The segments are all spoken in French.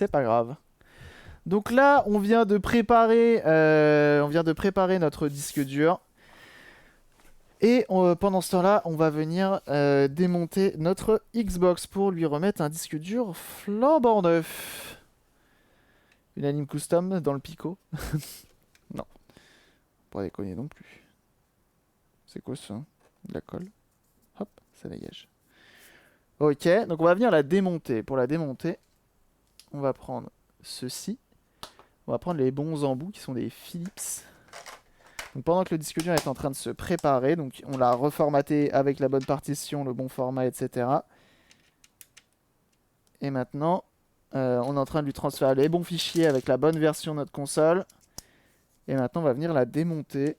c'est pas grave. Donc là, on vient de préparer notre disque dur. Et pendant ce temps-là, on va venir démonter notre Xbox pour lui remettre un disque dur flambant neuf. Une anime custom dans le picot. Non, pas déconner non plus. C'est quoi ça? De la colle. Hop, ça dégage. Ok, donc on va venir la démonter. Pour la démonter, on va prendre ceci. On va prendre les bons embouts qui sont des Philips. Donc pendant que le disque dur est en train de se préparer, donc on l'a reformaté avec la bonne partition, le bon format, etc. Et maintenant, on est en train de lui transférer les bons fichiers avec la bonne version de notre console. Et maintenant, on va venir la démonter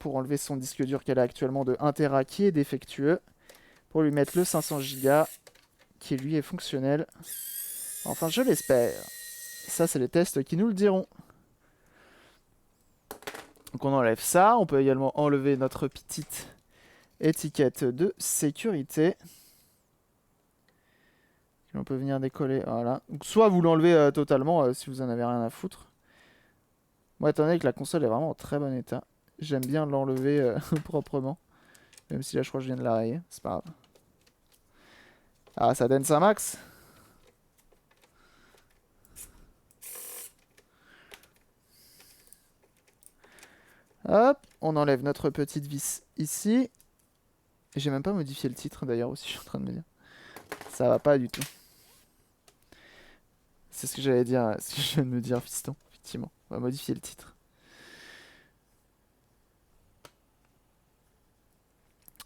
pour enlever son disque dur qu'elle a actuellement de 1 Tera qui est défectueux. Pour lui mettre le 500 Go qui lui est fonctionnel. Enfin, je l'espère. Ça, c'est les tests qui nous le diront. Donc on enlève ça. On peut également enlever notre petite étiquette de sécurité. On peut venir décoller. Voilà. Donc, soit vous l'enlevez totalement si vous en avez rien à foutre. Moi, étant donné que la console est vraiment en très bon état, j'aime bien l'enlever proprement. Même si là, je crois que je viens de la rayer. C'est pas grave. Ah, ça donne un max. Hop, on enlève notre petite vis ici. Et j'ai même pas modifié le titre d'ailleurs aussi, je suis en train de me dire. Ça va pas du tout. C'est ce que j'allais dire, ce que je viens de me dire, fiston. Effectivement, on va modifier le titre.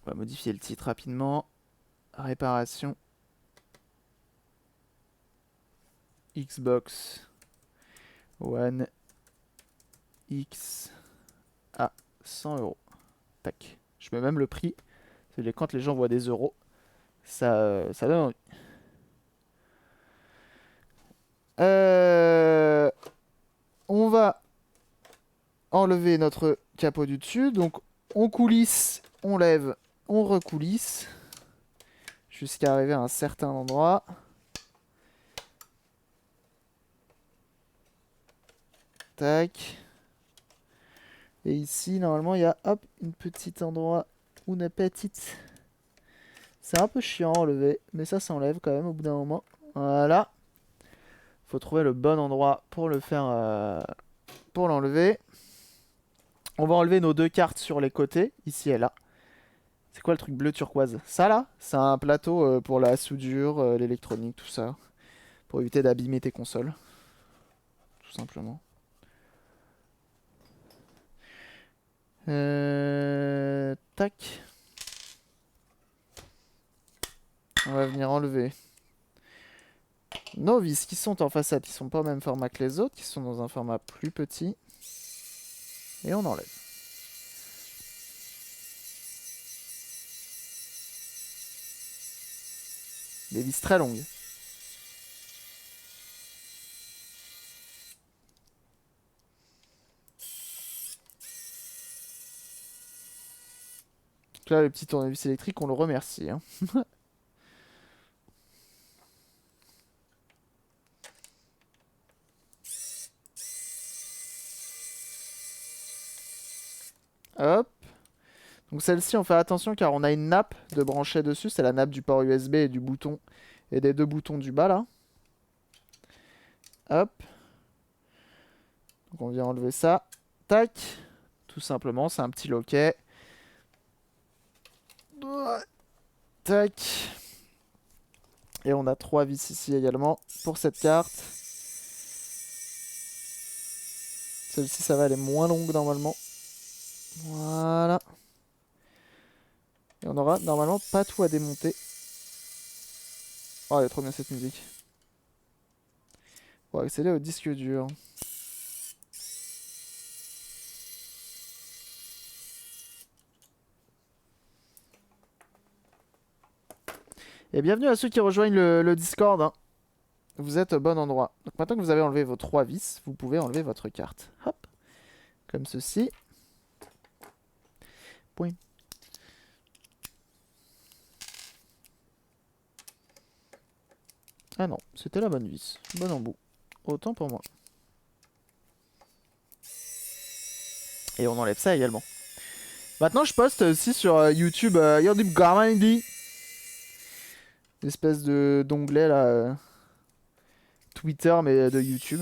On va modifier le titre rapidement. Réparation. Xbox One X à 100 €. Tac. Je mets même le prix. Quand les gens voient des euros, ça donne envie. On va enlever notre capot du dessus. Donc on coulisse, on lève, on recoulisse. Jusqu'à arriver à un certain endroit. Tac. Et ici, normalement, il y a hop, une petite endroit. Une petite. C'est un peu chiant à enlever, mais ça s'enlève quand même au bout d'un moment. Voilà. Faut trouver le bon endroit pour le faire, pour l'enlever. On va enlever nos 2 cartes sur les côtés, ici et là. C'est quoi le truc bleu turquoise? Ça là, c'est un plateau pour la soudure, l'électronique, tout ça. Pour éviter d'abîmer tes consoles. Tout simplement. Tac. On va venir enlever nos vis qui sont en façade, qui sont pas au même format que les autres, qui sont dans un format plus petit. Et on enlève. Des vis très longues. Donc là, le petit tournevis électrique, on le remercie. Hein. Hop. Donc celle-ci, on fait attention car on a une nappe de brancher dessus. C'est la nappe du port USB et du bouton et des 2 boutons du bas là. Hop. Donc on vient enlever ça. Tac. Tout simplement, c'est un petit loquet. Tac. Et on a 3 vis ici également pour cette carte. Celle-ci, ça va, elle est moins longue normalement. Voilà. Et on aura normalement pas tout à démonter. Oh, elle est trop bien cette musique. On va accéder au disque dur. Et bienvenue à ceux qui rejoignent le Discord. Hein. Vous êtes au bon endroit. Donc maintenant que vous avez enlevé vos 3 vis, vous pouvez enlever votre carte. Hop. Comme ceci. Point. Ah non, c'était la bonne vis. Bon embout. Autant pour moi. Et on enlève ça également. Maintenant, je poste aussi sur YouTube Yodim Garmandi. Une espèce d'onglet là. Twitter, mais de YouTube.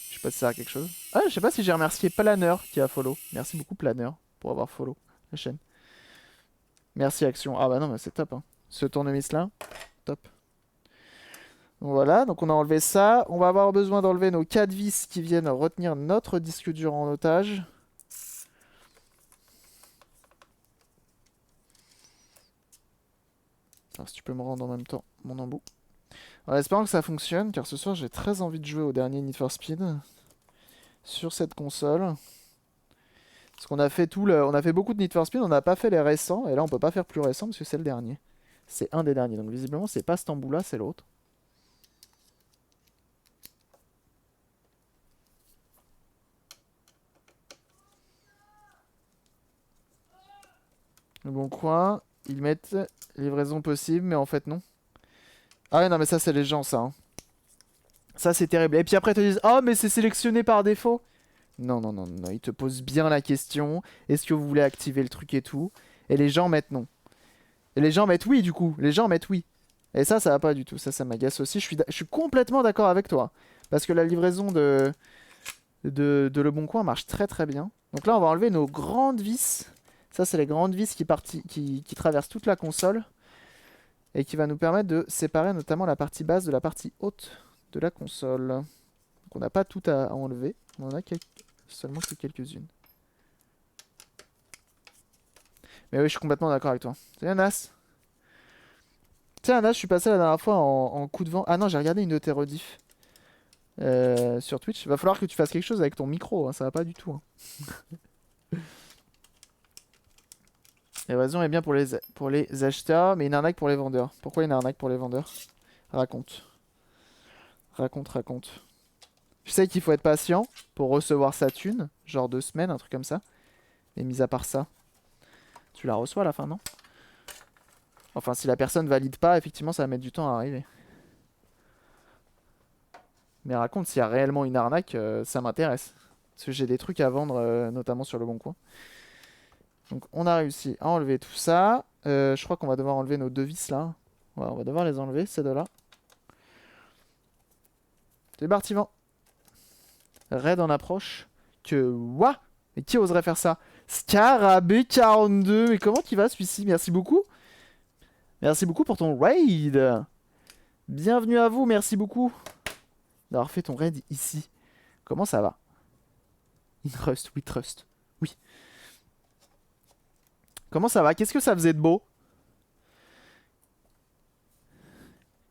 Je sais pas si ça sert à quelque chose. Ah, je sais pas si j'ai remercié Planner qui a follow. Merci beaucoup, Planner, pour avoir follow la chaîne. Merci, Action. Ah bah non, mais c'est top. Hein. Ce tournevis là, top. Donc voilà, donc on a enlevé ça. On va avoir besoin d'enlever nos 4 vis qui viennent retenir notre disque dur en otage. Alors si tu peux me rendre en même temps mon embout. En espérant que ça fonctionne, car ce soir j'ai très envie de jouer au dernier Need for Speed sur cette console. Parce qu'on a fait on a fait beaucoup de Need for Speed, on n'a pas fait les récents, et là on peut pas faire plus récent parce que c'est le dernier. C'est un des derniers, donc visiblement c'est pas cet embout là, c'est l'autre. Le Bon Coin, ils mettent livraison possible, mais en fait non. Ah ouais, non mais ça c'est les gens ça. Hein. Ça c'est terrible. Et puis après ils te disent, oh mais c'est sélectionné par défaut. Non, non, non, non, ils te posent bien la question. Est-ce que vous voulez activer le truc et tout? Et les gens mettent non. Et les gens mettent oui du coup. Les gens mettent oui. Et ça va pas du tout. Ça m'agace aussi. Je suis complètement d'accord avec toi. Parce que la livraison de Le Bon Coin marche très très bien. Donc là, on va enlever nos grandes vis. Ça, c'est les grandes vis qui traversent toute la console. Et qui va nous permettre de séparer notamment la partie basse de la partie haute de la console. Donc on n'a pas tout à enlever. On en a seulement que quelques-unes. Mais oui, je suis complètement d'accord avec toi. Salut Anas. Tiens Anas, je suis passé la dernière fois en coup de vent. Ah non, j'ai regardé une de tes rediffs sur Twitch. Il va falloir que tu fasses quelque chose avec ton micro, hein, ça va pas du tout. Hein. L'évasion est bien pour les acheteurs, mais une arnaque pour les vendeurs. Pourquoi une arnaque pour les vendeurs? Raconte. Raconte. Je sais qu'il faut être patient pour recevoir sa thune, genre 2 semaines, un truc comme ça. Et mis à part ça, tu la reçois à la fin, non? Enfin, si la personne valide pas, effectivement, ça va mettre du temps à arriver. Mais raconte, s'il y a réellement une arnaque, ça m'intéresse. Parce que j'ai des trucs à vendre, notamment sur Le Bon Coin. Donc, on a réussi à enlever tout ça. Je crois qu'on va devoir enlever nos 2 vis là. Ouais, on va devoir les enlever, ces deux-là. C'est parti, vent. Raid en approche. Que what? Mais qui oserait faire ça? Scarabée 42. Mais comment il va celui-ci? Merci beaucoup. Merci beaucoup pour ton raid. Bienvenue à vous, merci beaucoup d'avoir fait ton raid ici. Comment ça va? In Rust, oui, Trust. Oui. Comment ça va? Qu'est-ce que ça faisait de beau?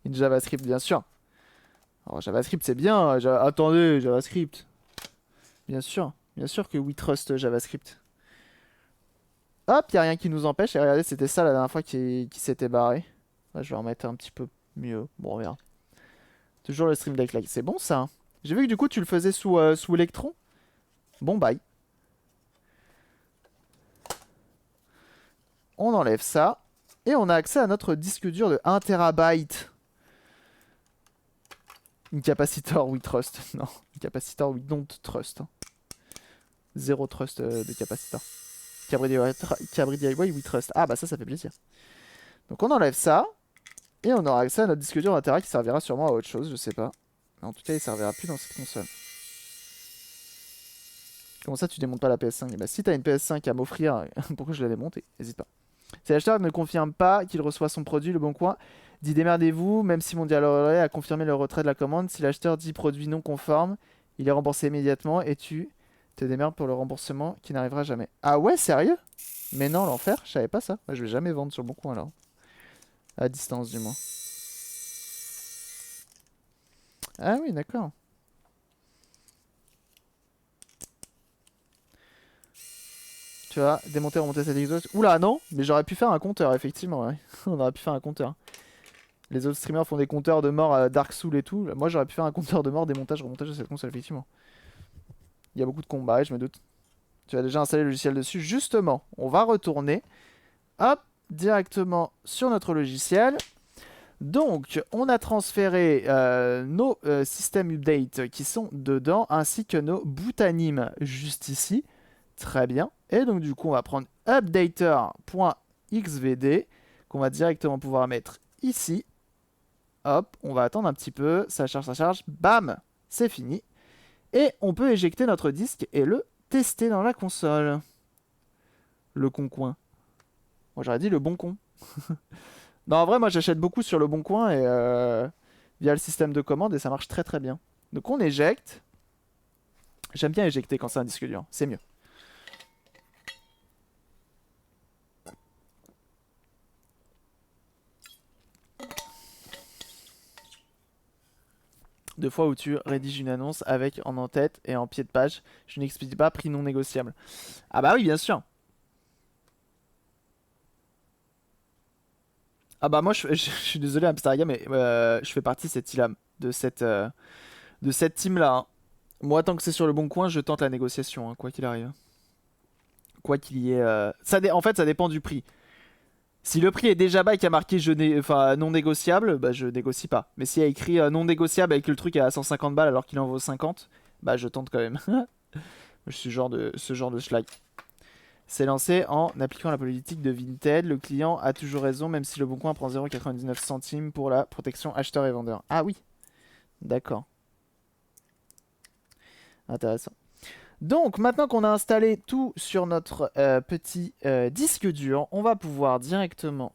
In JavaScript, bien sûr. Alors, JavaScript, c'est bien. Attendez, JavaScript. Bien sûr que oui, Trust JavaScript. Hop, y a rien qui nous empêche. Et regardez, c'était ça la dernière fois qui s'était barré. Là, je vais remettre un petit peu mieux. Bon, on verra. Toujours le Stream Deck lag. C'est bon ça. Hein. J'ai vu que du coup, tu le faisais sous Electron. Bon, bye. On enlève ça. Et on a accès à notre disque dur de 1 TB. Une capacitor, we trust. Non, une capacitor, we don't trust. Zéro trust de capacitor. Cabri DIY, we trust. Ah bah ça fait plaisir. Donc on enlève ça. Et on aura accès à notre disque dur d'intérêt qui servira sûrement à autre chose, je sais pas. Mais en tout cas, il servira plus dans cette console. Comment ça, tu démontes pas la PS5? Bah si t'as une PS5 à m'offrir, pourquoi je la démonte? N'hésite pas. Si l'acheteur ne confirme pas qu'il reçoit son produit, Le Bon Coin dit démerdez-vous, même si Mondial Relay a confirmé le retrait de la commande. Si l'acheteur dit produit non conforme, il est remboursé immédiatement et tu te démerdes pour le remboursement qui n'arrivera jamais. Ah ouais, sérieux? Mais non, l'enfer, je savais pas ça. Moi, je vais jamais vendre sur Le Bon Coin alors. À distance du moins. Ah oui, d'accord. Tu vas démonter, remonter cette exhaust. Oula, non, mais j'aurais pu faire un compteur, effectivement. Ouais. On aurait pu faire un compteur. Les autres streamers font des compteurs de mort à Dark Souls et tout. Moi, j'aurais pu faire un compteur de mort, démontage, remontage de cette console, effectivement. Il y a beaucoup de combats, je me doute. Tu as déjà installé le logiciel dessus. Justement, on va retourner. Hop, directement sur notre logiciel. Donc, on a transféré nos système update qui sont dedans, ainsi que nos bootanimes juste ici. Très bien. Et donc, du coup, on va prendre updater.xvd, qu'on va directement pouvoir mettre ici. Hop, on va attendre un petit peu, ça charge, bam, c'est fini. Et on peut éjecter notre disque et le tester dans la console. Le concoin. Moi, j'aurais dit le bon con. Non, en vrai, moi j'achète beaucoup sur le bon coin et via le système de commande et ça marche très très bien. Donc on éjecte. J'aime bien éjecter quand c'est un disque dur, c'est mieux. Deux fois où tu rédiges une annonce avec en en-tête et en pied de page, je n'expédie pas prix non négociable. Ah bah oui, bien sûr. Ah bah moi je suis désolé Amsterdam, mais je fais partie de cette de cette team là, hein. Moi tant que c'est sur le bon coin, je tente la négociation, hein, quoi qu'il arrive. Quoi qu'il y ait. En fait, ça dépend du prix. Si le prix est déjà bas et qu'il y a marqué non négociable, bah je négocie pas. Mais s'il y a écrit non négociable et que le truc est à 150 balles alors qu'il en vaut 50, bah je tente quand même. Je suis ce genre de schlag. C'est lancé en appliquant la politique de Vinted. Le client a toujours raison, même si le bon coin prend 0,99 centimes pour la protection acheteur et vendeur. Ah oui, d'accord. Intéressant. Donc, maintenant qu'on a installé tout sur notre petit disque dur, on va pouvoir directement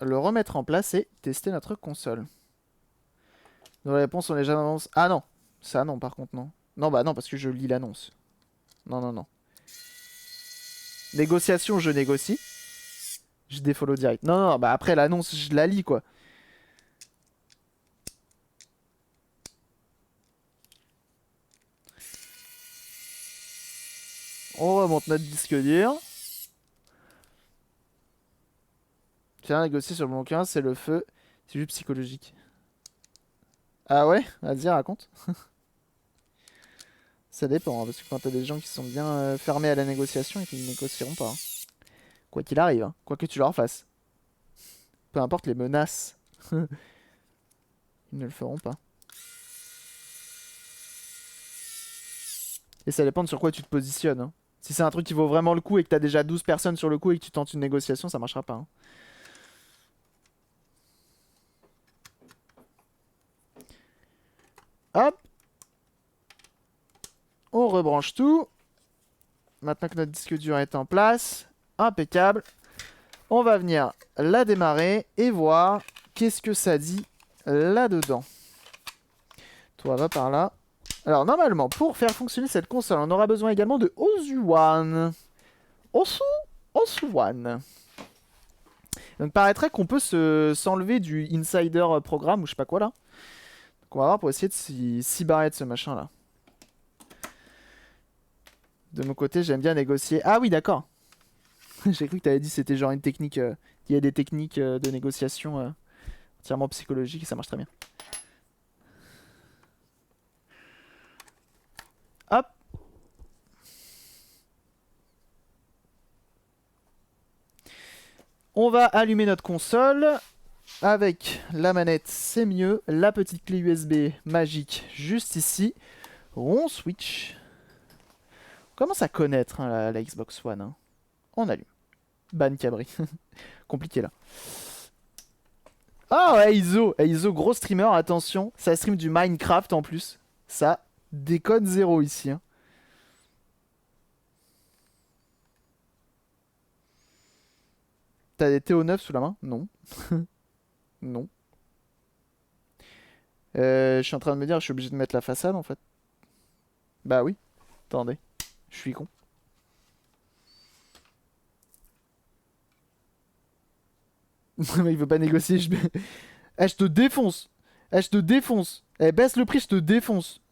le remettre en place et tester notre console. Donc, les réponses sont déjà en annonce. Ah non, ça non, par contre, non. Non, bah non, parce que je lis l'annonce. Non, non, non. Négociation, je négocie. Je défollow direct. Non, non, bah après l'annonce, je la lis quoi. On remonte notre disque dur. Tiens, négocier sur le bon coin, c'est le feu. C'est juste psychologique. Ah ouais? Vas-y, raconte. Ça dépend, hein, parce que quand t'as des gens qui sont bien fermés à la négociation, ils ne négocieront pas, hein. Quoi qu'il arrive, hein. Quoi que tu leur fasses. Peu importe les menaces. Ils ne le feront pas. Et ça dépend de sur quoi tu te positionnes, hein. Si c'est un truc qui vaut vraiment le coup et que t'as déjà 12 personnes sur le coup et que tu tentes une négociation, ça marchera pas, hein. Hop. On rebranche tout. Maintenant que notre disque dur est en place, impeccable. On va venir la démarrer et voir qu'est-ce que ça dit là-dedans. Toi, va par là. Alors, normalement, pour faire fonctionner cette console, on aura besoin également de Osu-One. Osu-One. Donc, paraîtrait qu'on peut s'enlever du Insider Programme ou je sais pas quoi là. Donc, on va voir pour essayer de s'y barrer de ce machin-là. De mon côté, j'aime bien négocier. Ah oui, d'accord. J'ai cru que tu avais dit que c'était genre une technique. Il y a des techniques de négociation entièrement psychologiques et ça marche très bien. Hop. On va allumer notre console. Avec la manette, c'est mieux. La petite clé USB magique juste ici. On switch. On commence à connaître hein, la Xbox One, hein. On allume. Ban cabri. Compliqué là. Ah ouais, ISO. ISO, gros streamer, attention. Ça stream du Minecraft en plus. Ça déconne zéro ici, hein. T'as des TO9 sous la main? Non. Non. Je suis en train de me dire, je suis obligé de mettre la façade en fait. Bah oui. Attendez. Je suis con. Il veut pas négocier. Eh, je te défonce. Eh, je te défonce. Eh, baisse le prix, je te défonce.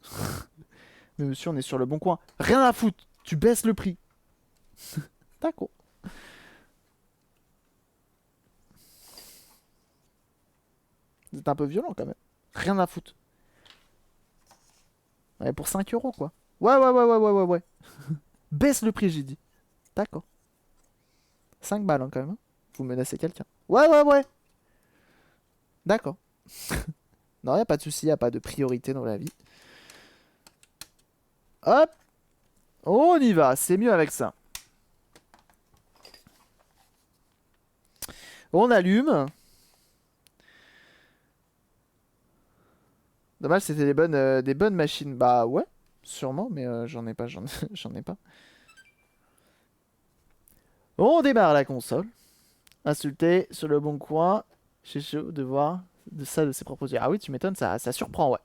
Mais monsieur, on est sur le bon coin. Rien à foutre. Tu baisses le prix. D'accord. C'est un peu violent quand même. Rien à foutre. Ouais, pour 5 euros quoi. Ouais. Baisse le prix, j'ai dit. D'accord. 5 balles hein, quand même. Hein. Vous menacez quelqu'un. Ouais, ouais, ouais. D'accord. Non, y a pas de souci, y a pas de priorité dans la vie. Hop. On y va, c'est mieux avec ça. On allume. Dommage, c'était des bonnes machines. Bah ouais, sûrement, mais j'en ai pas, j'en ai pas. On démarre la console. Insulté sur le bon coin. J'ai chaud de voir de ça de ses propres yeux. Ah oui, tu m'étonnes, ça surprend, ouais.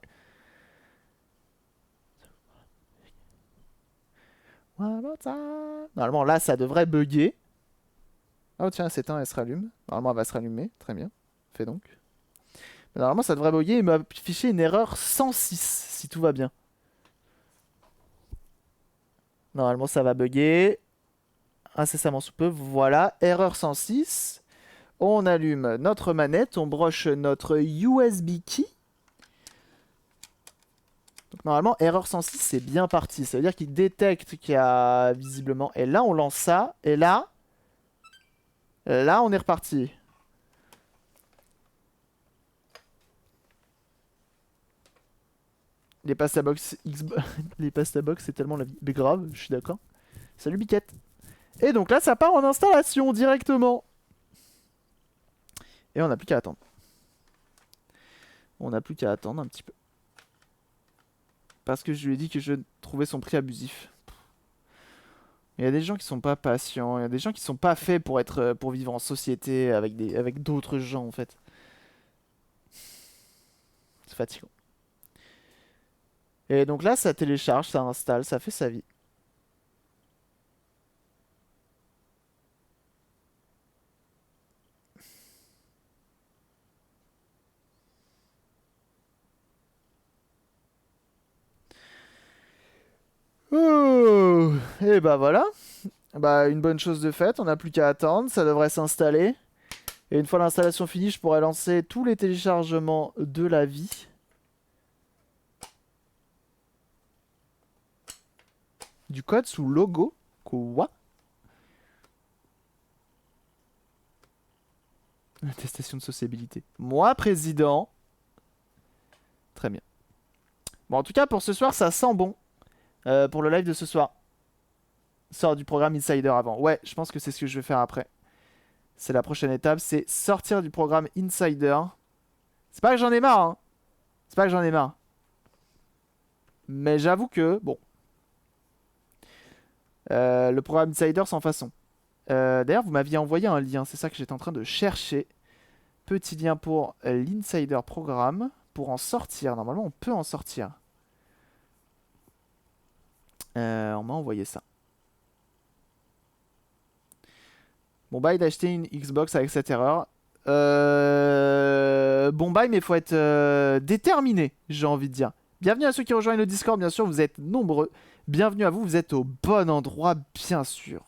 Normalement, là, ça devrait bugger. Oh tiens, elle s'éteint, elle se rallume. Normalement, elle va se rallumer. Très bien. Fais donc. Mais normalement, ça devrait bugger et m'afficher une erreur 106, si tout va bien. Normalement, ça va bugger. Incessamment sous peu. Voilà, erreur 106. On allume notre manette, on broche notre USB key. Donc normalement, erreur 106, c'est bien parti. Ça veut dire qu'il détecte qu'il y a visiblement... Et là, on lance ça. Et là... Là, on est reparti. Les pastabox les pastabox, c'est tellement la vie. Mais grave, je suis d'accord. Salut Biquette. Et donc là, ça part en installation directement. Et on n'a plus qu'à attendre. On n'a plus qu'à attendre un petit peu. Parce que je lui ai dit que je trouvais son prix abusif. Il y a des gens qui sont pas patients, il y a des gens qui sont pas faits pour être pour vivre en société avec d'autres gens en fait. C'est fatigant. Et donc là, ça télécharge, ça installe, ça fait sa vie. Oh, et bah voilà. Bah une bonne chose de faite, on n'a plus qu'à attendre, ça devrait s'installer. Et une fois l'installation finie, je pourrais lancer tous les téléchargements de la vie. Du code sous logo. Quoi? Attestation de sociabilité. Moi, président. Très bien. Bon, en tout cas, pour ce soir, ça sent bon. Pour le live de ce soir. Sort du programme Insider avant. Ouais, je pense que c'est ce que je vais faire après. C'est la prochaine étape, c'est sortir du programme Insider. C'est pas que j'en ai marre, hein. C'est pas que j'en ai marre. Mais j'avoue que, bon. Le programme Insider sans façon. D'ailleurs, vous m'aviez envoyé un lien, c'est ça que j'étais en train de chercher. Petit lien pour l'Insider Programme. Pour en sortir, normalement on peut en sortir. On m'a envoyé ça. Bon bye d'acheter une Xbox avec cette erreur. Bon bye, mais il faut être déterminé, j'ai envie de dire. Bienvenue à ceux qui rejoignent le Discord, bien sûr, vous êtes nombreux. Bienvenue à vous, vous êtes au bon endroit, bien sûr.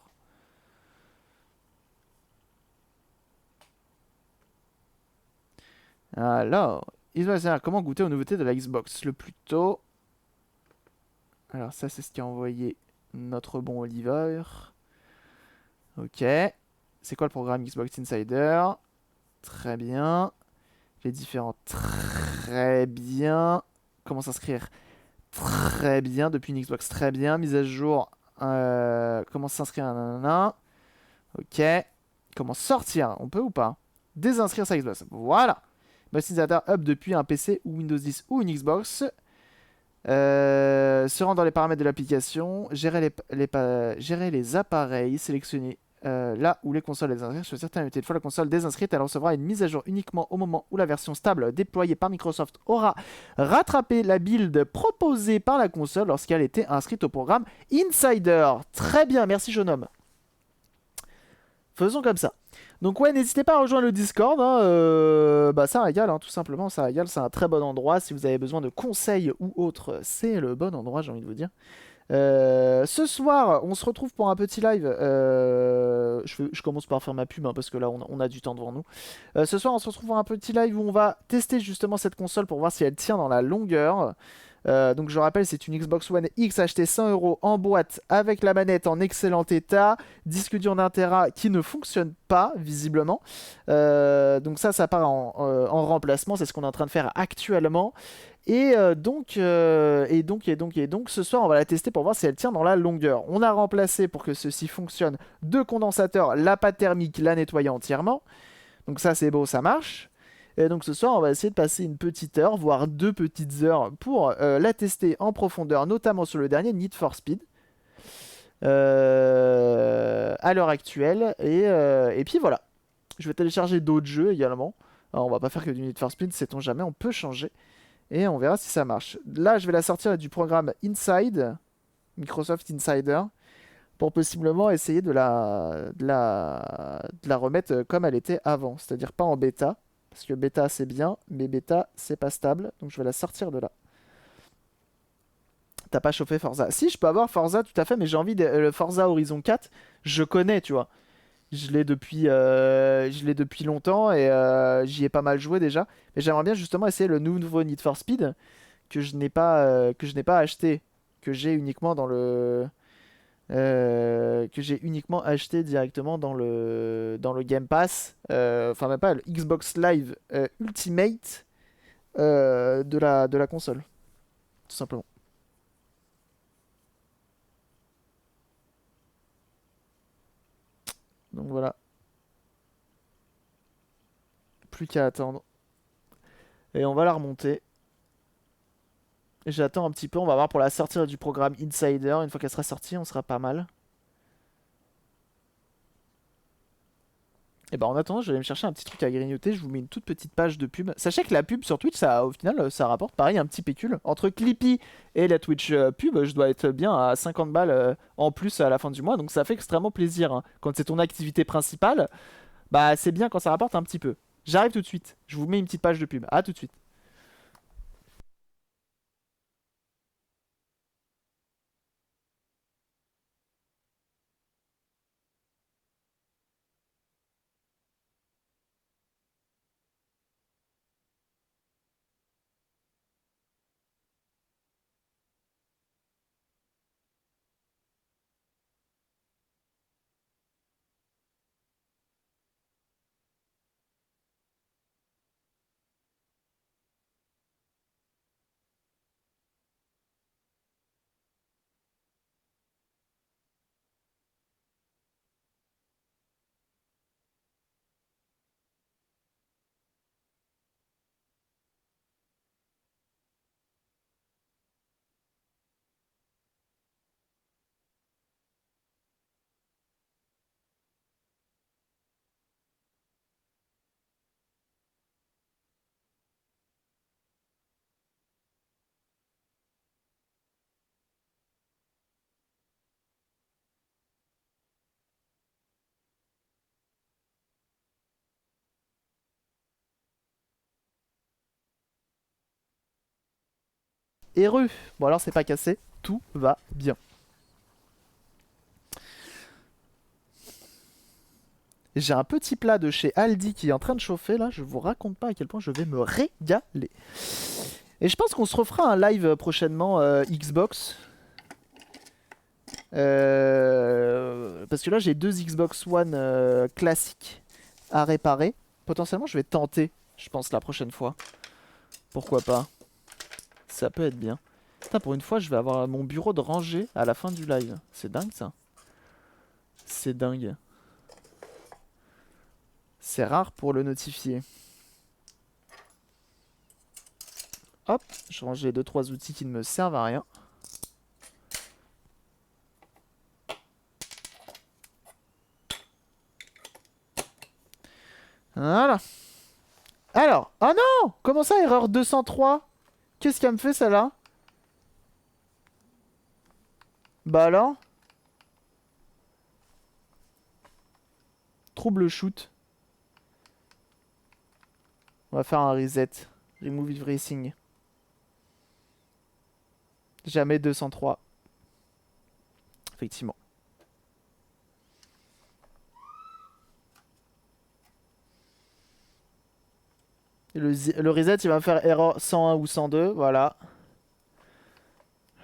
Alors, comment goûter aux nouveautés de la Xbox le plus tôt. Alors ça, c'est ce qu'a envoyé notre bon Oliver. Ok. C'est quoi le programme Xbox Insider? Très bien. Les différents... Très bien. Comment s'inscrire? Très bien. Depuis une Xbox, très bien. Mise à jour. Comment s'inscrire? Nanana. Ok. Comment sortir? On peut ou pas? Désinscrire sa Xbox. Voilà. Xbox Insider Up depuis un PC ou Windows 10 ou une Xbox. Se rendre dans les paramètres de l'application. Gérer les appareils. Sélectionner là où les consoles les inscrire sur certaines unités. Une fois la console désinscrite, elle recevra une mise à jour uniquement au moment où la version stable déployée par Microsoft aura rattrapé la build proposée par la console lorsqu'elle était inscrite au programme Insider. Très bien, merci jeune homme. Faisons comme ça. Donc ouais, n'hésitez pas à rejoindre le Discord, hein, bah ça régale, hein, tout simplement, ça régale, c'est un très bon endroit. Si vous avez besoin de conseils ou autre, c'est le bon endroit, j'ai envie de vous dire. Ce soir, on se retrouve pour un petit live. Je commence par faire ma pub hein, parce que là, on a du temps devant nous. Ce soir, on se retrouve pour un petit live où on va tester justement cette console pour voir si elle tient dans la longueur. Donc je rappelle, c'est une Xbox One X achetée 100 € en boîte avec la manette en excellent état, disque dur d'un Tera qui ne fonctionne pas visiblement. Donc ça part en remplacement, c'est ce qu'on est en train de faire actuellement. Et donc, ce soir, on va la tester pour voir si elle tient dans la longueur. On a remplacé pour que ceci fonctionne deux condensateurs, la pâte thermique, la nettoyer entièrement. Donc ça, c'est beau, ça marche. Et donc ce soir, on va essayer de passer une petite heure, voire 2 petites heures pour la tester en profondeur, notamment sur le dernier Need for Speed. À l'heure actuelle. Et puis voilà. Je vais télécharger d'autres jeux également. Alors, on va pas faire que du Need for Speed, sait-on jamais, on peut changer. Et on verra si ça marche. Là, je vais la sortir du programme Inside, Microsoft Insider, pour possiblement essayer de la remettre comme elle était avant. C'est-à-dire pas en bêta, parce que bêta c'est bien, mais bêta c'est pas stable. Donc je vais la sortir de là. T'as pas chauffé Forza? Si, je peux avoir Forza tout à fait, mais j'ai envie de le Forza Horizon 4, je connais, tu vois. Je l'ai depuis longtemps et j'y ai pas mal joué déjà. Mais j'aimerais bien justement essayer le nouveau Need for Speed que je n'ai pas acheté, que j'ai uniquement que j'ai uniquement acheté directement dans le Game Pass, enfin même pas le Xbox Live Ultimate de la console, tout simplement. Donc voilà, plus qu'à attendre. Et on va la remonter. J'attends un petit peu, on va voir pour la sortir du programme Insider. Une fois qu'elle sera sortie, on sera pas mal. Et bah en attendant, je vais aller me chercher un petit truc à grignoter. Je vous mets une toute petite page de pub. Sachez que la pub sur Twitch, ça, au final, ça rapporte pareil un petit pécule. Entre Clippy et la Twitch pub, je dois être bien à 50 balles en plus à la fin du mois. Donc ça fait extrêmement plaisir, hein. Quand c'est ton activité principale, bah c'est bien quand ça rapporte un petit peu. J'arrive tout de suite. Je vous mets une petite page de pub. À tout de suite. Heureux. Bon alors c'est pas cassé. Tout va bien. J'ai un petit plat de chez Aldi qui est en train de chauffer là. Je vous raconte pas à quel point je vais me régaler. Et je pense qu'on se refera un live prochainement Xbox. Parce que là j'ai deux Xbox One classiques à réparer. Potentiellement je vais tenter, je pense, la prochaine fois. Pourquoi pas? Ça peut être bien. Putain, pour une fois je vais avoir mon bureau de rangée à la fin du live. C'est dingue ça. C'est dingue. C'est rare pour le notifier. Hop, je range les 2-3 outils qui ne me servent à rien. Voilà. Alors, oh non! Comment ça, erreur 203? Qu'est-ce qu'elle me fait celle-là? Bah alors? Trouble shoot. On va faire un reset. Remove everything. Jamais 203. Effectivement. Et le reset, il va me faire erreur 101 ou 102, voilà.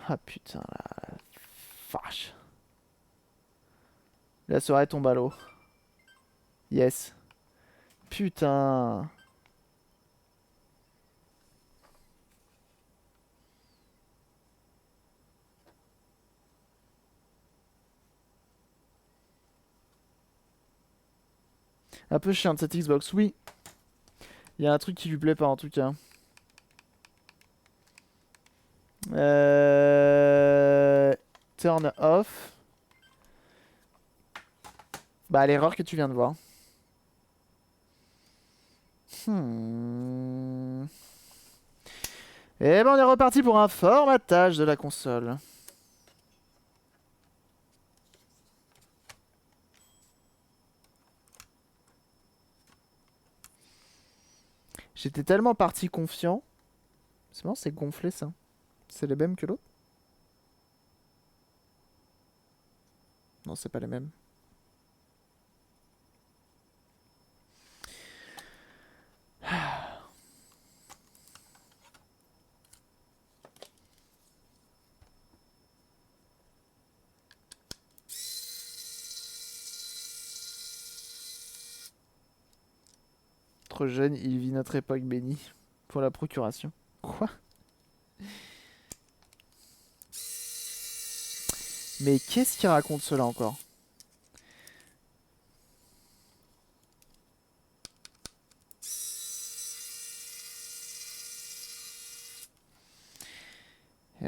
Ah putain, la vache. La soirée tombe à l'eau. Yes. Putain. Un peu chiant de cette Xbox, oui. Il y a un truc qui lui plaît pas en tout cas. Turn off. Bah l'erreur que tu viens de voir. Et ben on est reparti pour un formatage de la console. J'étais tellement parti confiant. C'est marrant, c'est gonflé ça. C'est les mêmes que l'autre? Non, c'est pas les mêmes. Trop jeune, il vit notre époque bénie. Pour la procuration. Quoi? Mais qu'est-ce qu'il raconte cela encore?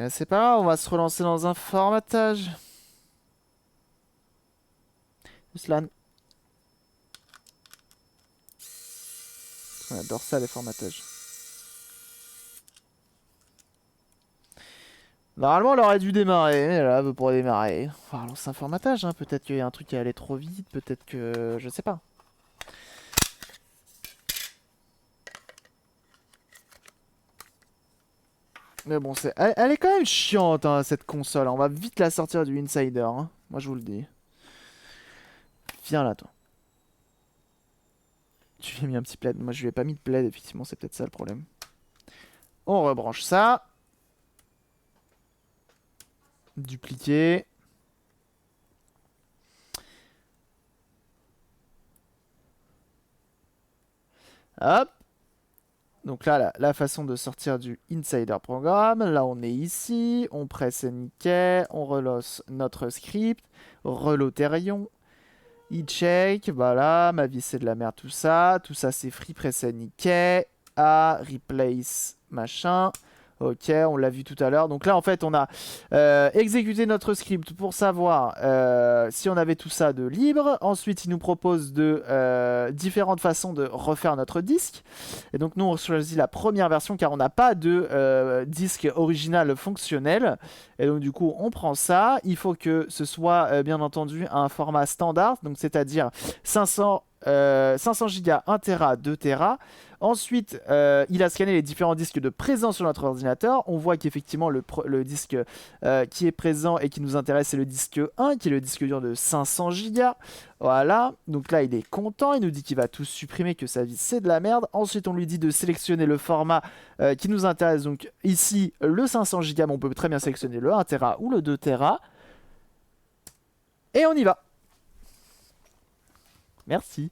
C'est pas grave, on va se relancer dans un formatage. Slan. On adore ça les formatages. Normalement, elle aurait dû démarrer, mais là, pour démarrer. On va lancer un formatage, hein. Peut-être qu'il y a un truc qui allait trop vite, peut-être que... Je sais pas. Mais bon, elle est quand même chiante, hein, cette console. On va vite la sortir du Insider, hein. Moi, je vous le dis. Viens là, toi. Tu lui as mis un petit plaid. Moi, je lui ai pas mis de plaid, effectivement, c'est peut-être ça le problème. On rebranche ça. Dupliquer. Hop. Donc là, la façon de sortir du Insider Programme. Là, on est ici. On presse NK. On relance notre script. Reloterion. E-check. Voilà. Ma vie, c'est de la merde, tout ça. Tout ça, c'est free. Presse NK. A. Replace. Machin. Ok, on l'a vu tout à l'heure. Donc là, en fait, on a exécuté notre script pour savoir si on avait tout ça de libre. Ensuite, il nous propose différentes façons de refaire notre disque. Et donc, nous, on choisit la première version car on n'a pas de disque original fonctionnel. Et donc, du coup, on prend ça. Il faut que ce soit, bien entendu, un format standard. Donc, c'est-à-dire 500 Go, 1 Tera, 2 Tera. Ensuite, il a scanné les différents disques de présence sur notre ordinateur. On voit qu'effectivement, le disque qui est présent et qui nous intéresse, c'est le disque 1, qui est le disque dur de 500 Go. Voilà. Donc là, il est content. Il nous dit qu'il va tout supprimer, que sa vie, c'est de la merde. Ensuite, on lui dit de sélectionner le format qui nous intéresse. Donc ici, le 500 Go, mais on peut très bien sélectionner le 1 Tera ou le 2 Tera. Et on y va. Merci.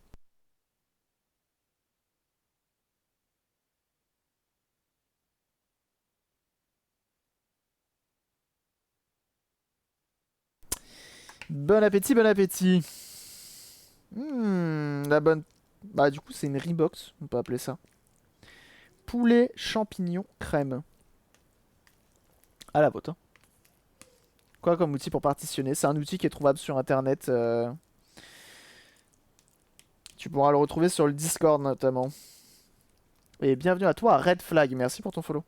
Bon appétit, bon appétit. La bonne... Bah du coup c'est une Rebox, on peut appeler ça. Poulet, champignon, crème. À la vôtre. Hein. Quoi comme outil pour partitionner? C'est un outil qui est trouvable sur internet. Tu pourras le retrouver sur le Discord notamment. Et bienvenue à toi, Red Flag. Merci pour ton follow.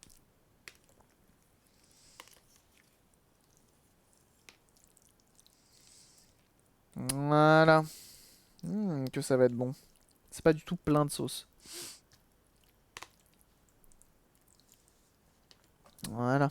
Voilà. Que ça va être bon. C'est pas du tout plein de sauce. Voilà.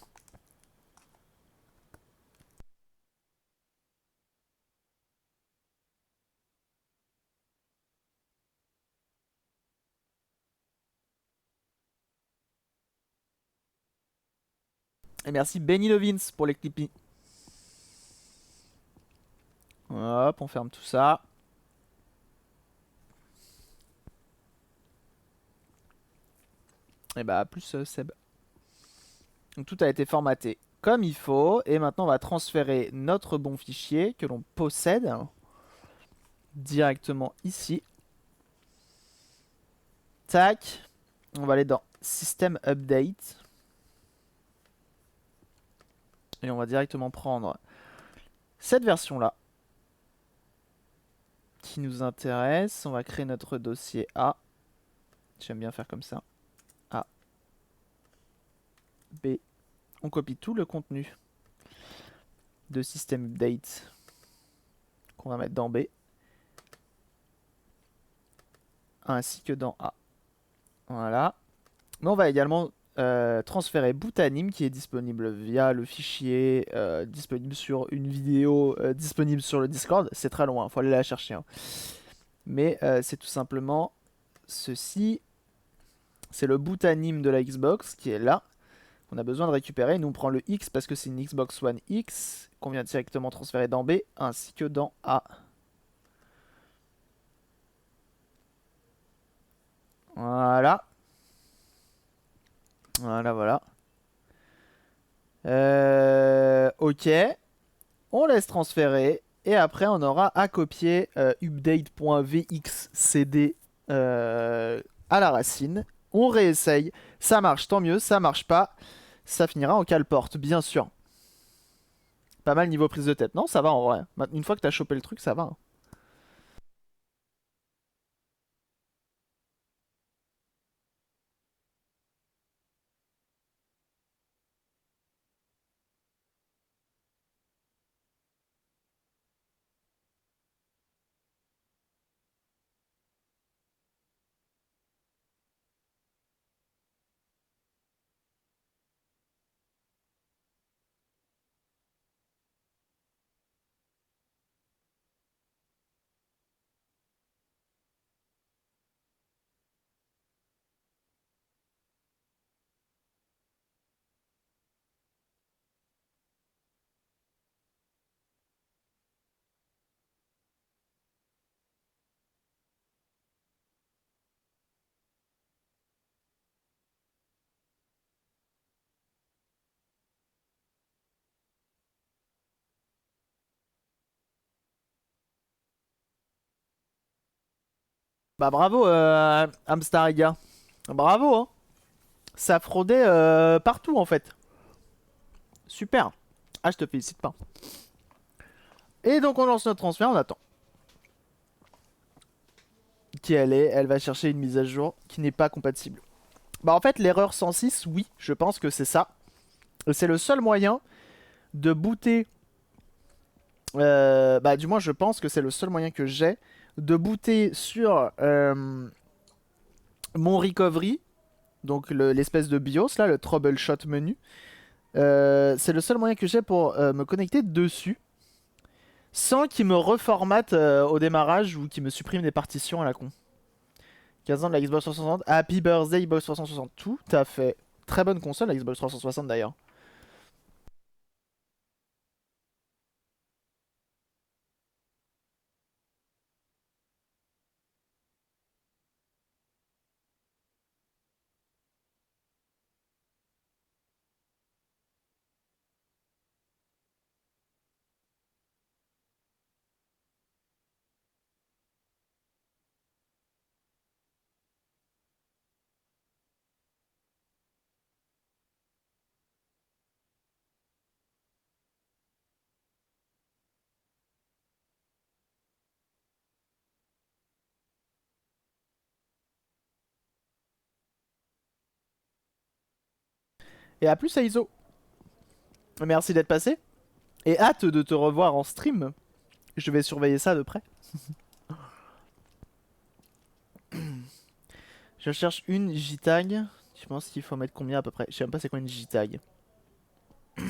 Et merci Benny Lovins pour les clippings. Hop, on ferme tout ça. Et bah plus Seb. Donc tout a été formaté comme il faut. Et maintenant on va transférer notre bon fichier que l'on possède directement ici. Tac. On va aller dans System Update. Et on va directement prendre cette version-là qui nous intéresse. On va créer notre dossier A. J'aime bien faire comme ça. A. B. On copie tout le contenu de System Update qu'on va mettre dans B. Ainsi que dans A. Voilà. Mais on va également transférer Bootanim qui est disponible via le fichier disponible sur une vidéo disponible sur le Discord. C'est très loin, faut aller la chercher. Hein. Mais c'est tout simplement ceci. C'est le Bootanim de la Xbox qui est là. On a besoin de récupérer. Nous on prend le X parce que c'est une Xbox One X qu'on vient directement transférer dans B ainsi que dans A. Voilà. Voilà. Ok. On laisse transférer. Et après, on aura à copier update.vxcd à la racine. On réessaye. Ça marche, tant mieux. Ça marche pas. Ça finira en cale-porte, bien sûr. Pas mal niveau prise de tête. Non, ça va en vrai. Une fois que t'as chopé le truc, ça va. Hein. Bah bravo, Amstariga. Bravo, hein. Ça fraudait partout en fait. Super. Ah, je te félicite pas. Et donc on lance notre transfert, on attend. Qui elle est? Elle va chercher une mise à jour qui n'est pas compatible. Bah en fait l'erreur 106, oui, je pense que c'est ça. C'est le seul moyen de booter. Bah du moins je pense que c'est le seul moyen que j'ai de booter sur mon recovery. Donc l'espèce de BIOS là, le troubleshot menu. C'est le seul moyen que j'ai pour me connecter dessus. Sans qu'il me reformate au démarrage ou qu'il me supprime des partitions à la con. 15 ans de la Xbox 360. Happy birthday Xbox 360. Tout à fait. Très bonne console la Xbox 360 d'ailleurs. Et à plus Aizo. Merci d'être passé. Et hâte de te revoir en stream. Je vais surveiller ça de près. Je cherche une JTAG. Je pense qu'il faut mettre combien à peu près. Je sais même pas c'est quoi une JTAG. Je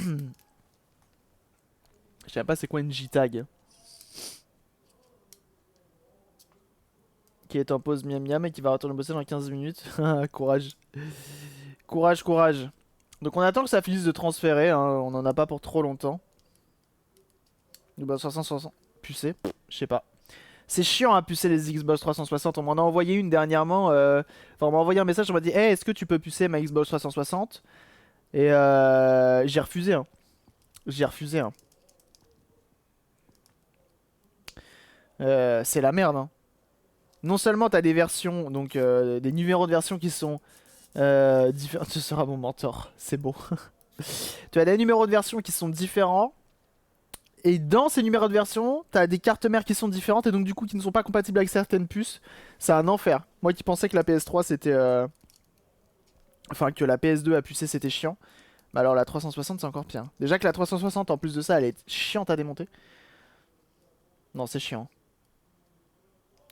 sais même pas c'est quoi une JTAG. Qui est en pause miam miam et qui va retourner bosser dans 15 minutes. Courage. Courage, courage. Donc on attend que ça finisse de transférer, hein, on en a pas pour trop longtemps. Xbox 360 pucé, je sais pas. C'est chiant à pucer les Xbox 360, on m'en a envoyé une dernièrement. Enfin, on m'a envoyé un message, on m'a dit hey, est-ce que tu peux pucer ma Xbox 360? Et j'ai refusé, hein. J'ai refusé, hein. C'est la merde, hein. Non seulement t'as des versions, donc des numéros de version qui sont différents. Ce sera mon mentor, c'est beau. Tu as des numéros de version qui sont différents. Et dans ces numéros de version, t'as des cartes mères qui sont différentes et donc du coup qui ne sont pas compatibles avec certaines puces. C'est un enfer. Moi qui pensais que la PS3 c'était... Enfin que la PS2 à pucer c'était chiant. Bah alors la 360 c'est encore pire. Déjà que la 360 en plus de ça elle est chiante à démonter. Non c'est chiant.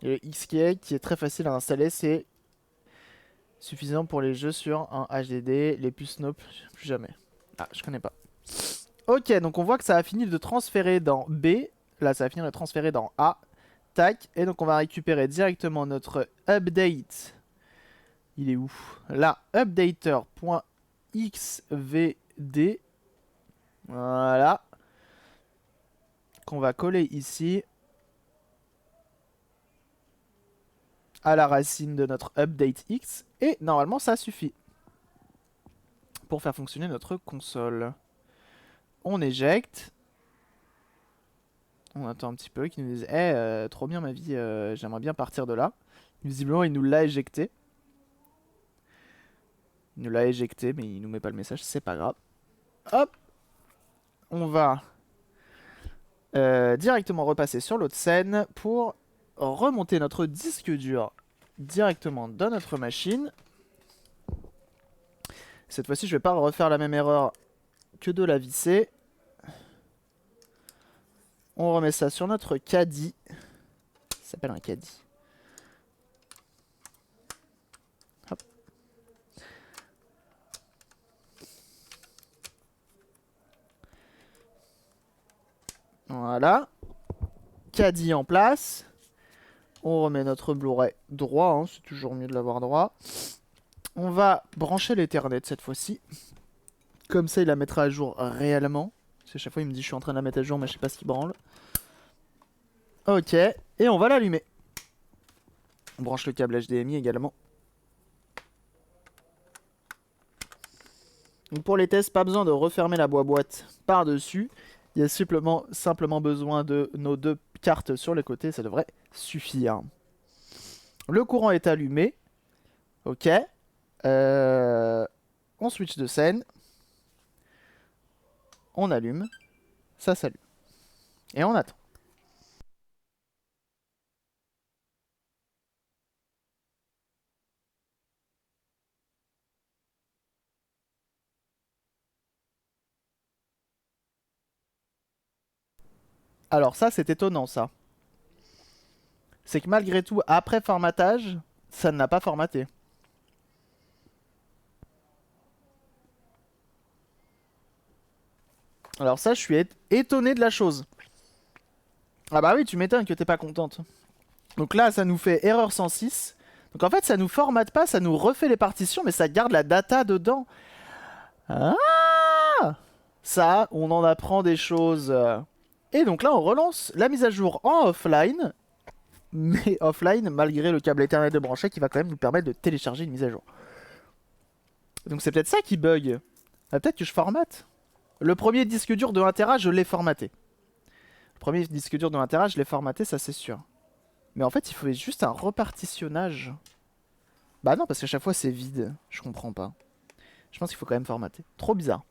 Et le XK qui est très facile à installer, c'est suffisant pour les jeux sur un HDD. Les puces Nope, plus jamais. Ah je connais pas. Ok, donc on voit que ça a fini de transférer dans B. Là, ça a fini de transférer dans A. Tac. Et donc on va récupérer directement notre update. Il est où? Là, updater.xvd. Voilà. Qu'on va coller ici. À la racine de notre update X. Et normalement, ça suffit. Pour faire fonctionner notre console. On éjecte. On attend un petit peu qu'ils nous disent trop bien ma vie, j'aimerais bien partir de là. Visiblement, il nous l'a éjecté. Il nous l'a éjecté, mais il nous met pas le message, c'est pas grave. Hop. On va directement repasser sur l'autre scène pour remonter notre disque dur directement dans notre machine. Cette fois-ci, je vais pas refaire la même erreur que de la visser. On remet ça sur notre caddie. Ça s'appelle un caddie. Hop. Voilà. Caddie en place. On remet notre Blu-ray droit, hein, c'est toujours mieux de l'avoir droit. On va brancher l'Ethernet cette fois-ci. Comme ça, il la mettra à jour réellement. Parce que chaque fois, il me dit je suis en train de la mettre à jour, mais je sais pas ce qu'il branle. Ok, et on va l'allumer. On branche le câble HDMI également. Donc pour les tests, pas besoin de refermer la boîte par-dessus. Il y a simplement besoin de nos deux cartes sur les côtés, ça devrait suffire. Le courant est allumé. Ok. On switch de scène. On allume. Ça s'allume. Et on attend. Alors ça, c'est étonnant ça. C'est que malgré tout, après formatage, ça ne l'a pas formaté. Alors ça, je suis étonné de la chose. Ah bah oui, tu m'étonnes que t'es pas contente. Donc là, ça nous fait erreur 106. Donc en fait, ça nous formate pas, ça nous refait les partitions, mais ça garde la data dedans. Ah, ça, on en apprend des choses. Et donc là, on relance la mise à jour en offline. Mais offline, malgré le câble Ethernet de branché qui va quand même nous permettre de télécharger une mise à jour. Donc c'est peut-être ça qui bug. Ah, peut-être que je formate. Le premier disque dur de 1 Tera, je l'ai formaté. Le premier disque dur de 1 Tera, je l'ai formaté, ça c'est sûr. Mais en fait, il faut juste un repartitionnage. Bah non, parce qu'à chaque fois c'est vide. Je comprends pas. Je pense qu'il faut quand même formater. Trop bizarre.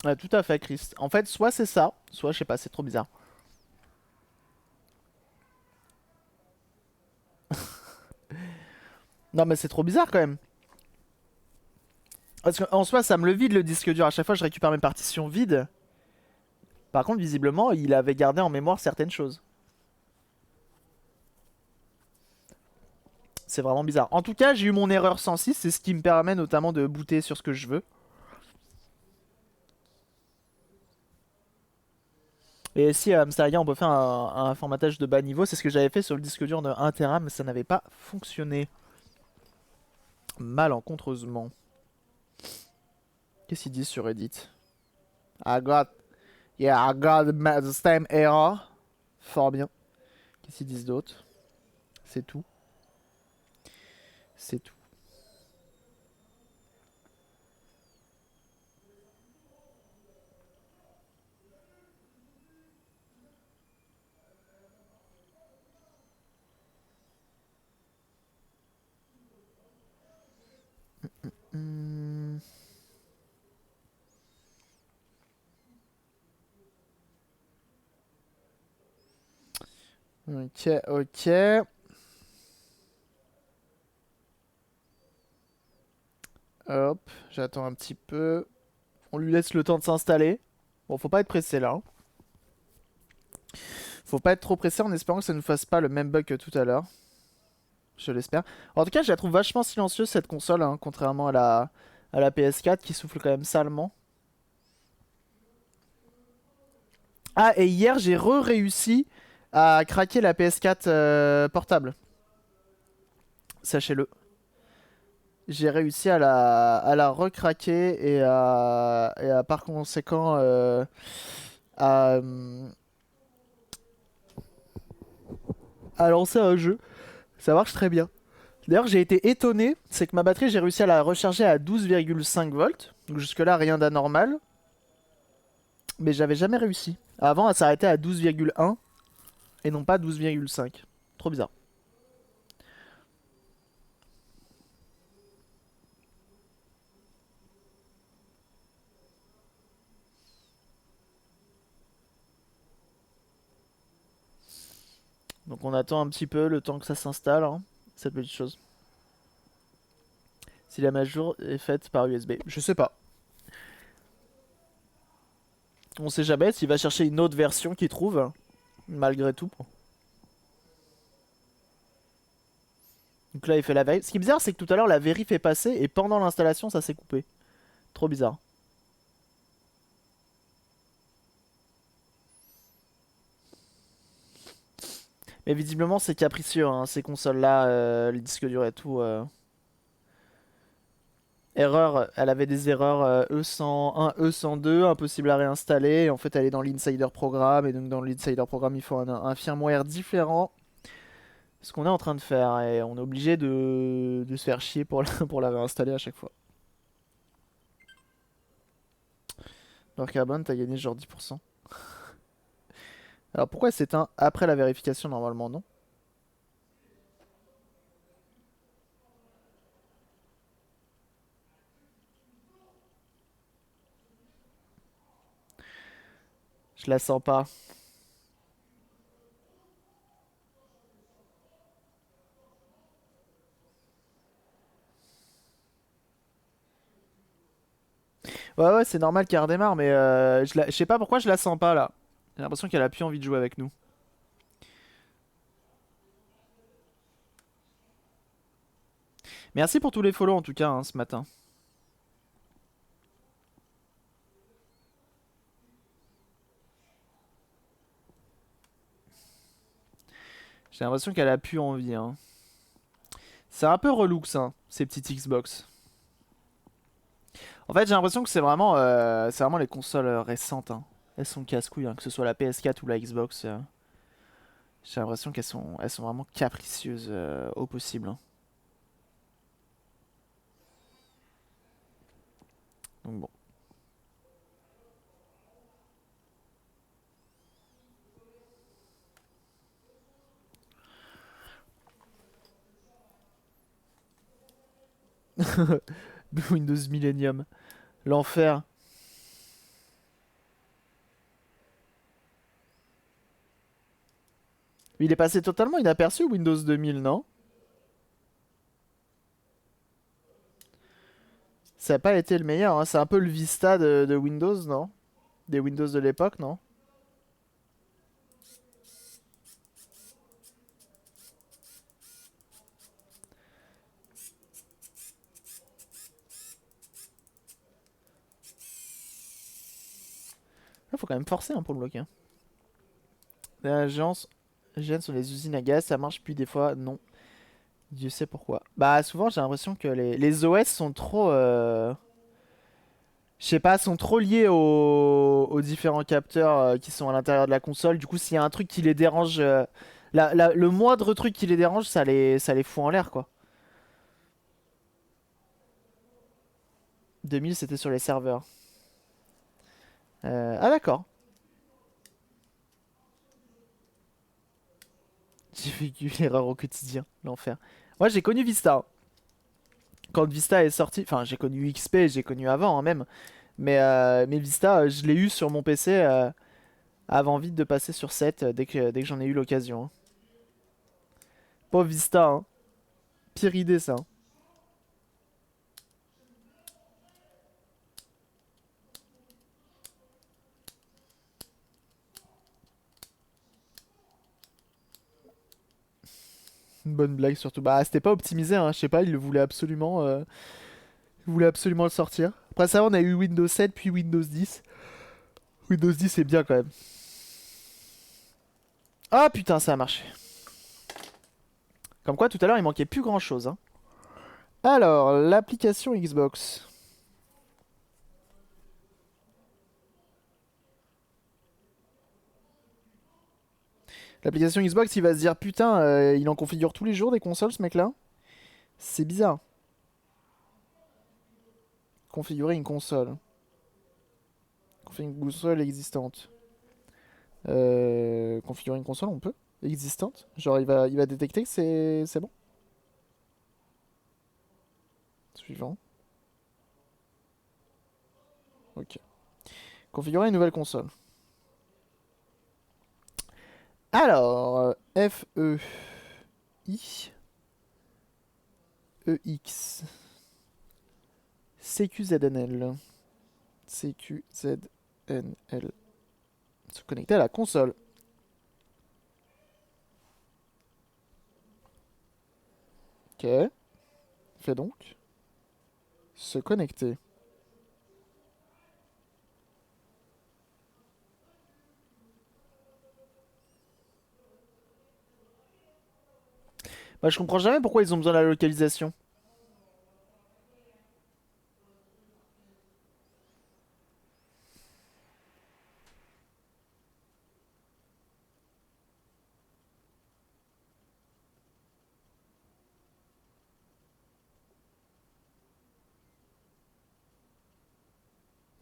Ouais, tout à fait, Chris. En fait, soit c'est ça, soit je sais pas, c'est trop bizarre. Non, mais c'est trop bizarre quand même. Parce qu'en soi, ça me le vide le disque dur. À chaque fois, je récupère mes partitions vides. Par contre, visiblement, il avait gardé en mémoire certaines choses. C'est vraiment bizarre. En tout cas, j'ai eu mon erreur 106. C'est ce qui me permet notamment de booter sur ce que je veux. Et si à Amsterdam, on peut faire un formatage de bas niveau, c'est ce que j'avais fait sur le disque dur de 1 Tera, mais ça n'avait pas fonctionné. Malencontreusement. Qu'est-ce qu'ils disent sur Reddit? I got... Yeah, I got the same error. Fort bien. Qu'est-ce qu'ils disent d'autre? C'est tout. C'est tout. Hmm. Ok, ok. Hop, j'attends un petit peu. On lui laisse le temps de s'installer. Bon, faut pas être pressé là, hein. Faut pas être trop pressé en espérant que ça ne fasse pas le même bug que tout à l'heure. Je l'espère. En tout cas, je la trouve vachement silencieuse cette console, hein, contrairement à la PS4 qui souffle quand même salement. Ah, et hier, j'ai re-réussi à craquer la PS4 portable. Sachez-le. J'ai réussi à la recraquer et à par conséquent à, à lancer un jeu. Ça marche très bien. D'ailleurs, j'ai été étonné, c'est que ma batterie, j'ai réussi à la recharger à 12,5 volts. Donc jusque-là, rien d'anormal. Mais j'avais jamais réussi. Avant, elle s'arrêtait à 12,1 et non pas 12,5. Trop bizarre. Donc on attend un petit peu le temps que ça s'installe, hein, cette petite chose. Si la mise à jour est faite par USB. Je sais pas. On sait jamais s'il va chercher une autre version qu'il trouve, hein, malgré tout. Donc là, il fait la vérif. Ce qui est bizarre, c'est que tout à l'heure, la vérif est passée et pendant l'installation, ça s'est coupé. Trop bizarre. Mais visiblement, c'est capricieux, hein, ces consoles-là, les disques durs et tout. Erreur, elle avait des erreurs E101, E102, impossible à réinstaller. Et en fait, elle est dans l'Insider Programme. Et donc, dans l'Insider Programme, il faut un firmware différent. Ce qu'on est en train de faire. Et on est obligé de se faire chier pour pour la réinstaller à chaque fois. Alors, Carbone, t'as gagné genre 10%. Alors, pourquoi elle s'éteint après la vérification, normalement, non? Je la sens pas. Ouais, ouais, c'est normal qu'elle redémarre, mais je sais pas pourquoi je la sens pas là. J'ai l'impression qu'elle a plus envie de jouer avec nous. Merci pour tous les follow en tout cas hein, ce matin. J'ai l'impression qu'elle a plus envie. Hein. C'est un peu relou que ça, hein, ces petites Xbox. En fait, j'ai l'impression que c'est vraiment les consoles récentes. Hein. Elles sont casse-couilles, hein, que ce soit la PS4 ou la Xbox. J'ai l'impression elles sont vraiment capricieuses au possible. Hein. Donc bon. Windows Millennium. L'enfer. Il est passé totalement inaperçu Windows 2000, non? Ça n'a pas été le meilleur, hein. C'est un peu le Vista de Windows, non? Des Windows de l'époque, non? Il faut quand même forcer hein, pour le bloquer. L'agence gêne sur les usines à gaz, ça marche, puis des fois, non. Dieu sait pourquoi. Bah, souvent, j'ai l'impression que les OS sont trop. Je sais pas, sont trop liés aux différents capteurs qui sont à l'intérieur de la console. Du coup, s'il y a un truc qui les dérange, le moindre truc qui les dérange, ça les fout en l'air, quoi. 2000, c'était sur les serveurs. Ah, d'accord. J'ai vécu l'erreur au quotidien, l'enfer. Moi, j'ai connu Vista, hein. Quand Vista est sorti, enfin, j'ai connu XP, j'ai connu avant hein, même. Mais Vista, je l'ai eu sur mon PC avant vite de passer sur 7 dès que j'en ai eu l'occasion, hein. Pauvre Vista, hein. Pire idée, ça, hein. Une bonne blague surtout. Bah, c'était pas optimisé, hein. Je sais pas, il voulait absolument le sortir. Après ça, on a eu Windows 7 puis Windows 10. Windows 10 est bien quand même. Ah putain, ça a marché. Comme quoi, tout à l'heure, il manquait plus grand chose, hein. Alors, l'application Xbox. L'application Xbox, il va se dire putain, il en configure tous les jours des consoles, ce mec-là. C'est bizarre. Configurer une console. Configurer une console existante. Configurer une console, on peut. Existante. Genre, il va détecter que c'est bon. Suivant. Ok. Configurer une nouvelle console. Alors, FE I EX CQZNL CQZNL se connecter à la console. Ok. Fait donc se connecter. Bah, je comprends jamais pourquoi ils ont besoin de la localisation.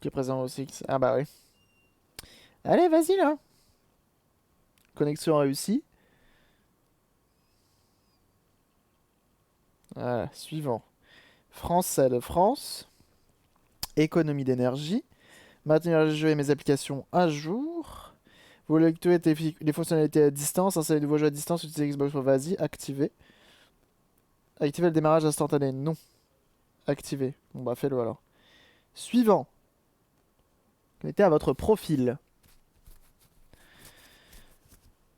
Qui est présent aussi. Ah bah oui. Allez, vas-y là. Connexion réussie. Voilà, suivant. Français de France. Économie d'énergie. Maintenir les jeux et mes applications à jour. Vous voulez activer les fonctionnalités à distance. Installer de nouveaux jeux à distance. Utiliser Xbox One. Vas-y, activer. Activer le démarrage instantané. Non. Activer. Bon bah fais-le alors. Suivant. Connectez à votre profil.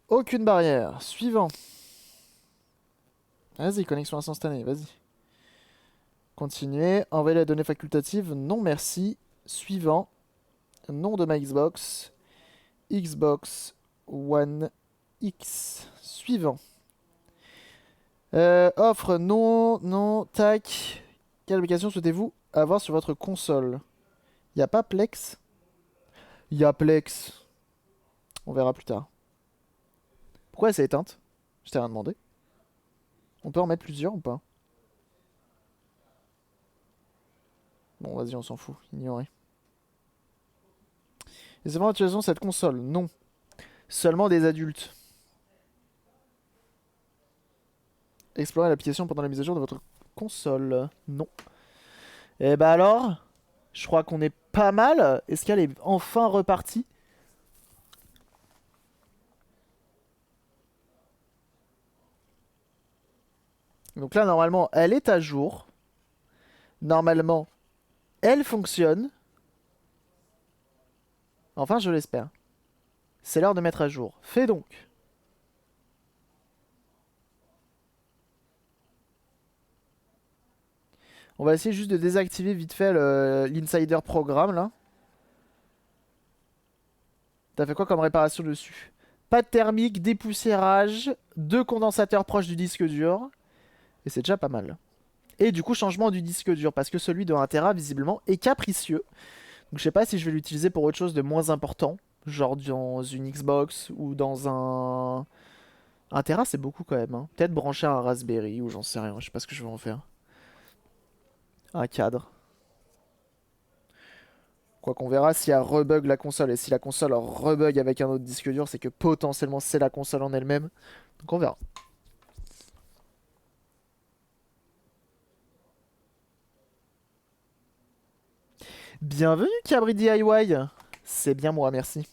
Aucune barrière. Suivant. Vas-y, connexion instantanée, vas-y. Continuer. Envoyer la donnée facultative. Non, merci. Suivant. Nom de ma Xbox. Xbox One X. Suivant. Offre. Non, non, tac. Quelle application souhaitez-vous avoir sur votre console? Y a pas Plex? Y a Plex. On verra plus tard. Pourquoi elle s'est éteinte? Je t'ai rien demandé. On peut en mettre plusieurs ou pas? Bon, vas-y, on s'en fout. Ignorer. Les enfants utilisant cette console? Non. Seulement des adultes. Explorer l'application pendant la mise à jour de votre console? Non. Et bah alors, je crois qu'on est pas mal. Est-ce qu'elle est enfin repartie? Donc là, normalement, elle est à jour. Normalement, elle fonctionne. Enfin, je l'espère. C'est l'heure de mettre à jour. Fais donc. On va essayer juste de désactiver vite fait l'insider programme là. T'as fait quoi comme réparation dessus? Pas de thermique, dépoussiérage, 2 condensateurs proches du disque dur. Et c'est déjà pas mal. Et du coup, changement du disque dur. Parce que celui de 1 Tera, visiblement, est capricieux. Donc je sais pas si je vais l'utiliser pour autre chose de moins important. Genre dans une Xbox ou dans un... 1 Tera, c'est beaucoup quand même. Hein. Peut-être brancher un Raspberry ou j'en sais rien. Je sais pas ce que je vais en faire. Un cadre. Quoi qu'on verra si elle rebug la console. Et si la console rebug avec un autre disque dur, c'est que potentiellement c'est la console en elle-même. Donc on verra. Bienvenue Cabri DIY. C'est bien moi, merci.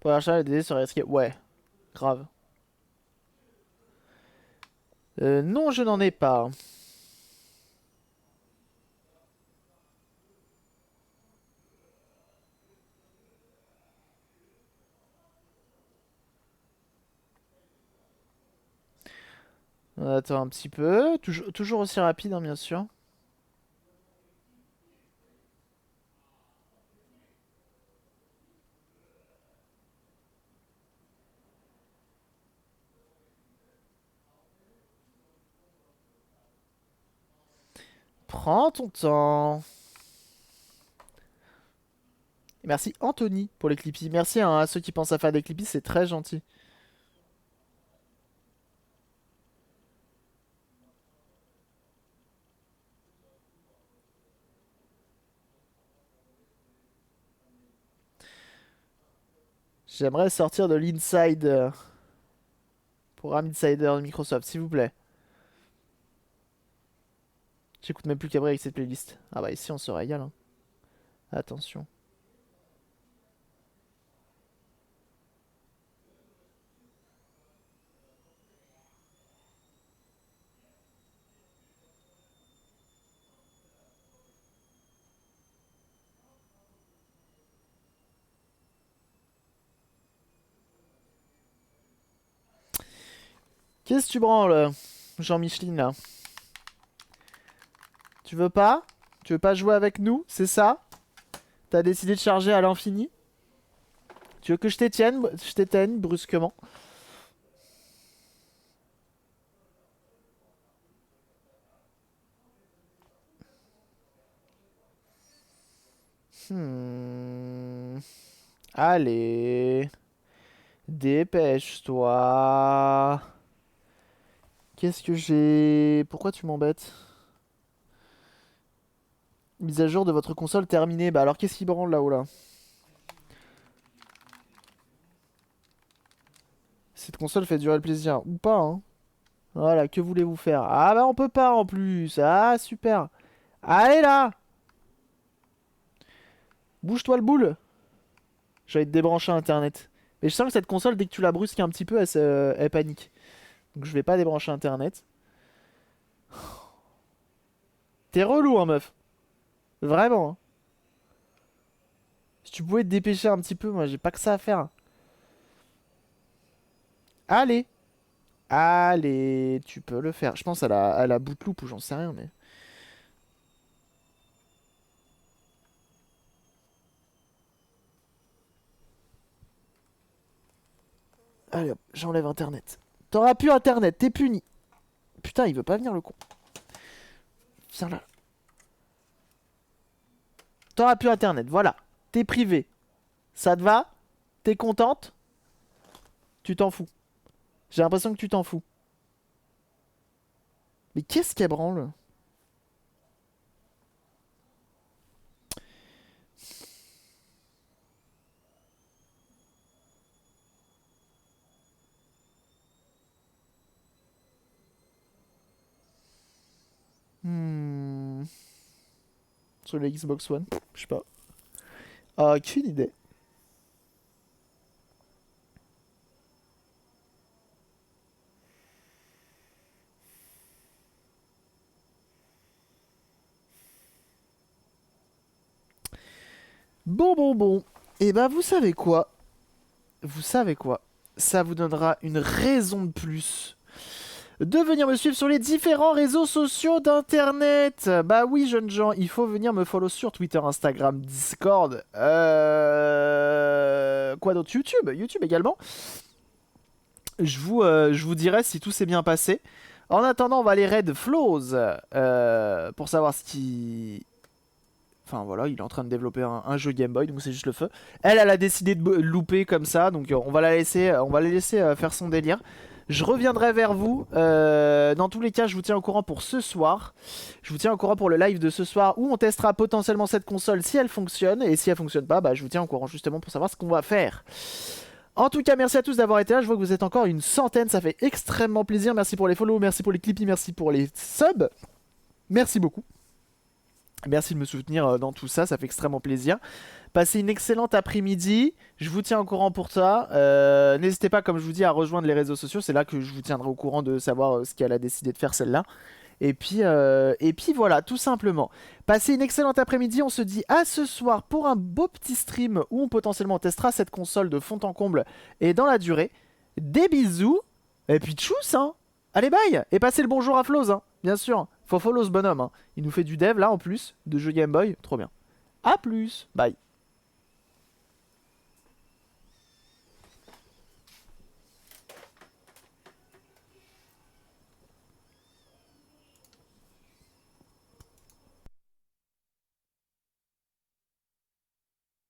Pour l'achat, les DD seraient risqués. Ouais, grave. Non, je n'en ai pas. Attends un petit peu. Toujours aussi rapide, hein, bien sûr. Prends ton temps. Et merci Anthony pour les clippies. Merci hein, à ceux qui pensent à faire des clippies, c'est très gentil. J'aimerais sortir de l'inside. Programme insider de Microsoft, s'il vous plaît. J'écoute même plus Cabri avec cette playlist. Ah bah ici on se régale. Hein. Attention. Qu'est-ce que tu branles, Jean-Micheline, là? Tu veux pas? Tu veux pas jouer avec nous? C'est ça? T'as décidé de charger à l'infini? Tu veux que je t'éteigne brusquement? Hmm. Allez. Dépêche-toi. Qu'est-ce que j'ai... Pourquoi tu m'embêtes? Mise à jour de votre console terminée. Bah alors qu'est-ce qui branle là-haut là? Cette console fait durer le plaisir. Ou pas, hein. Voilà, que voulez-vous faire? Ah bah on peut pas en plus. Ah super. Allez là! Bouge-toi le boule. J'allais te débrancher internet. Mais je sens que cette console, dès que tu la brusques un petit peu, elle panique. Donc je vais pas débrancher internet. T'es relou, hein, meuf. Vraiment. Hein. Si tu pouvais te dépêcher un petit peu, moi j'ai pas que ça à faire. Allez. Allez, tu peux le faire. Je pense à la bootloop ou j'en sais rien, mais. Allez hop, j'enlève internet. T'auras plus internet, t'es puni. Putain, il veut pas venir le con. Viens là. T'auras plus internet, voilà. T'es privé. Ça te va? T'es contente? Tu t'en fous. J'ai l'impression que tu t'en fous. Mais qu'est-ce qu'elle branle? sur la Xbox One? Je sais pas. Ah, aucune idée. Bon. Et bah vous savez quoi? Vous savez quoi? Ça vous donnera une raison de plus de venir me suivre sur les différents réseaux sociaux d'internet. Bah oui, jeunes gens, il faut venir me follow sur Twitter, Instagram, Discord. Quoi d'autre? YouTube également. Je vous dirai si tout s'est bien passé. En attendant, on va aller raid Flows pour savoir ce qui... Enfin voilà, il est en train de développer un jeu Game Boy, donc c'est juste le feu. Elle a décidé de louper comme ça, donc on va la laisser faire son délire. Je reviendrai vers vous. Dans tous les cas, je vous tiens au courant pour ce soir. Je vous tiens au courant pour le live de ce soir où on testera potentiellement cette console si elle fonctionne. Et si elle fonctionne pas, bah, je vous tiens au courant justement pour savoir ce qu'on va faire. En tout cas, merci à tous d'avoir été là. Je vois que vous êtes encore une centaine, ça fait extrêmement plaisir. Merci pour les follow, merci pour les clips, merci pour les subs. Merci beaucoup. Merci de me soutenir dans tout ça, ça fait extrêmement plaisir. Passez une excellente après-midi, je vous tiens au courant pour ça. N'hésitez pas, comme je vous dis, à rejoindre les réseaux sociaux, c'est là que je vous tiendrai au courant de savoir ce qu'elle a décidé de faire celle-là. Et puis voilà, tout simplement. Passez une excellente après-midi, on se dit à ce soir pour un beau petit stream où on potentiellement testera cette console de fond en comble et dans la durée. Des bisous, et puis tchuss hein. Allez bye. Et passez le bonjour à Flows hein, bien sûr. Faut follow ce bonhomme hein. Il nous fait du dev là en plus, de jeux Game Boy, trop bien. A plus, bye.